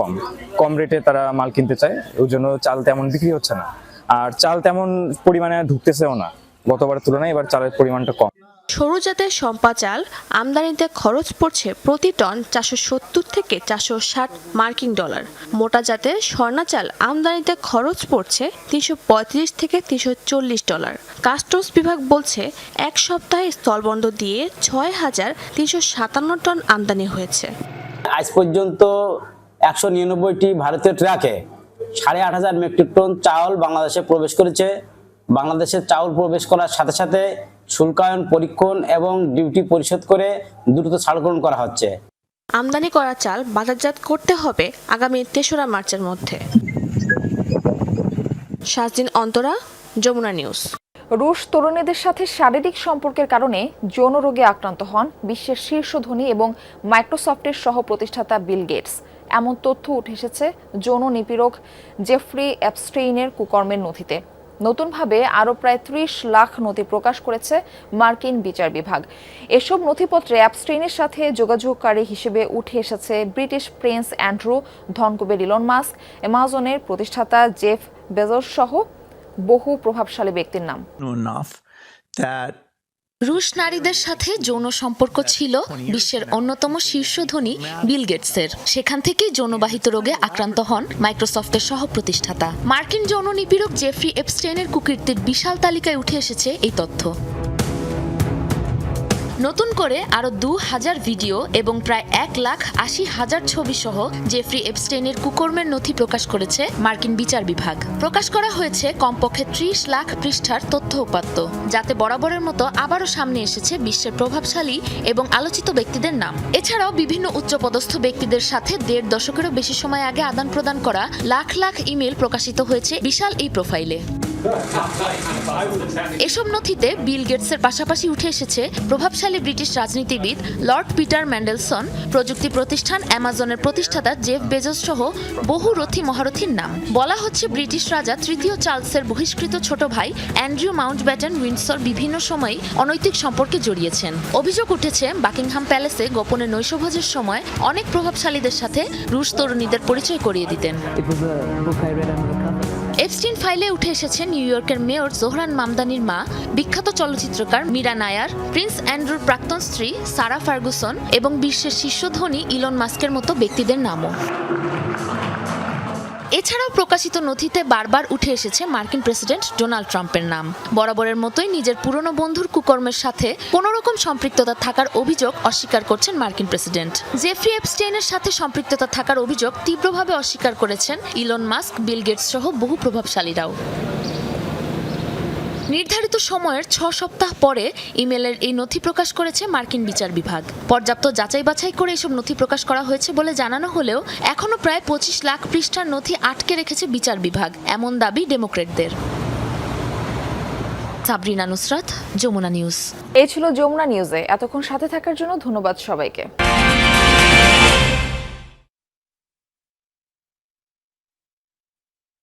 Speaker 24: কম রেটে তারা মাল কিনতে চায়, ওই জন্য চাল তেমন বিক্রি হচ্ছে না, আর চাল তেমন পরিমাণে ঢুকতেছেও না। গতবারের তুলনায় এবার চালের পরিমাণটা কম।
Speaker 12: সরু জাতের সম্পা চাল আমদানিতে খরচ পড়ছে প্রতি টন 470 থেকে 460 মার্কিন ডলার। মোটা জাতের স্বর্ণা চাল আমদানিতে খরচ পড়ছে 335 থেকে 340 ডলার। কাস্টমস বিভাগ বলছে, এক সপ্তাহে স্থলবন্দর দিয়ে 6357 টন আমদানি হয়েছে।
Speaker 22: আজ পর্যন্ত 199টি ভারতীয় ট্রাকে 8500 মেট্রিক টন চাউল বাংলাদেশে প্রবেশ করেছে। বাংলাদেশের চাউল প্রবেশ করার সাথে সাথে শুল্কায়ন, পরীক্ষণ এবং ডিউটি পরিশোধ করে দ্রুত ছাড়গ্রহণ করা হচ্ছে।
Speaker 12: আমদানি করা চাল বাজারজাত করতে হবে আগামী 3রা মার্চের মধ্যে।
Speaker 2: শাহজিন অন্তরা, যমুনা নিউজ।
Speaker 1: রুশ তরুণীদের সাথে শারীরিক সম্পর্কের কারণে যৌন রোগে আক্রান্ত হন বিশ্বের শীর্ষ ধনী এবং মাইক্রোসফটের সহ প্রতিষ্ঠাতা বিল গেটস। এমন তথ্য উঠে এসেছে যৌন নিপীড়ক জেফ্রি এপস্টেইনের কুকর্মের নথিতে। নতুনভাবে আরও প্রায় ৩০ লাখ নথি প্রকাশ করেছে মার্কিন বিচার বিভাগ। এসব নথিপত্রে অ্যাপস্টেইনের সাথে যোগাযোগকারী হিসেবে উঠে এসেছে ব্রিটিশ প্রিন্স অ্যান্ড্রু, ধনকুবের ইলন মাস্ক, অ্যামাজনের প্রতিষ্ঠাতা জেফ বেজোস সহ বহু প্রভাবশালী ব্যক্তির নাম।
Speaker 2: রুশ নারীদের সাথে যৌন সম্পর্ক ছিল বিশ্বের অন্যতম শীর্ষ ধনী বিল গেটসের। সেখান থেকেই যৌনবাহিত রোগে আক্রান্ত হন মাইক্রোসফটের সহ প্রতিষ্ঠাতা। মার্কিন যৌন নিপীড়ক জেফ্রি এপস্টেইনের কুকীর্তির বিশাল তালিকায় উঠে এসেছে এই তথ্য। নতুন করে আরও ২,০০০ ভিডিও এবং প্রায় ১,৮০,০০০ ছবি সহ জেফ্রি এপস্টেইনের কুকর্মের নথি প্রকাশ করেছে মার্কিন বিচার বিভাগ। প্রকাশ করা হয়েছে কমপক্ষে ৩০ লাখ পৃষ্ঠার তথ্য উপাত্ত, যাতে বরাবরের মতো আবারও সামনে এসেছে বিশ্বের প্রভাবশালী এবং আলোচিত ব্যক্তিদের নাম। এছাড়াও বিভিন্ন উচ্চপদস্থ ব্যক্তিদের সাথে ১.৫ দশকেরও বেশি সময় আগে আদান প্রদান করা লাখ লাখ ইমেল প্রকাশিত হয়েছে বিশাল এই প্রোফাইলে। এসব নথিতে বিল গেটসের পাশাপাশি উঠে এসেছে প্রভাবশালী ব্রিটিশ রাজনীতিবিদ লর্ড পিটার ম্যান্ডেলসন, প্রযুক্তি প্রতিষ্ঠান অ্যামাজনের প্রতিষ্ঠাতা জেফ বেজোস সহ বহু রথী মহারথীর নাম। বলা হচ্ছে ব্রিটিশ রাজা তৃতীয় চার্লসের বহিষ্কৃত ছোট ভাই অ্যান্ড্রু মাউন্টব্যাটেন উইন্ডসর বিভিন্ন সময় অনৈতিক সম্পর্কে জড়িয়েছেন। অভিযোগ উঠেছে বাকিংহাম প্যালেসে গোপনে নৈশভোজের সময় অনেক প্রভাবশালীদের সাথে রুশ তরুণীদের পরিচয় করিয়ে দিতেন। এপস্টিন ফাইলে উঠে এসেছে নিউ ইয়র্কের মেয়র জোহরান মামদানির মা, বিখ্যাত চলচ্চিত্রকার মীরা নায়ার, প্রিন্স অ্যান্ড্রুর প্রাক্তন স্ত্রী সারা ফার্গুসন এবং বিশ্বের শীর্ষ ধনী ইলন মাস্কের মতো ব্যক্তিদের নামও। এছাড়াও প্রকাশিত নথিতে বারবার উঠে এসেছে মার্কিন প্রেসিডেন্ট ডোনাল্ড ট্রাম্পের নাম। বরাবরের মতোই নিজের পুরনো বন্ধুর কুকর্মের সাথে কোনো রকম সম্পৃক্ততা থাকার অভিযোগ অস্বীকার করছেন মার্কিন প্রেসিডেন্ট। জেফ্রি এপস্টেইনের সাথে সম্পৃক্ততা থাকার অভিযোগ তীব্রভাবে অস্বীকার করেছেন ইলন মাস্ক, বিল গেটস সহ বহু প্রভাবশালীরাও। নির্ধারিত সময়ের ৬ সপ্তাহ পরে ইমেলের এই নথি প্রকাশ করেছে মার্কিন বিচার বিভাগ। পর্যাপ্ত যাচাই বাছাই করে এসব নথি প্রকাশ করা হয়েছে বলে জানানো হলেও এখনও প্রায় ২৫ লাখ পৃষ্ঠার নথি আটকে রেখেছে বিচার বিভাগ, এমন দাবি ডেমোক্রেটদের। সাবরিনা নুসরাত, যমুনা নিউজ।
Speaker 1: এই ছিল যমুনা নিউজে। এতক্ষণ সাথে থাকার জন্য ধন্যবাদ সবাইকে।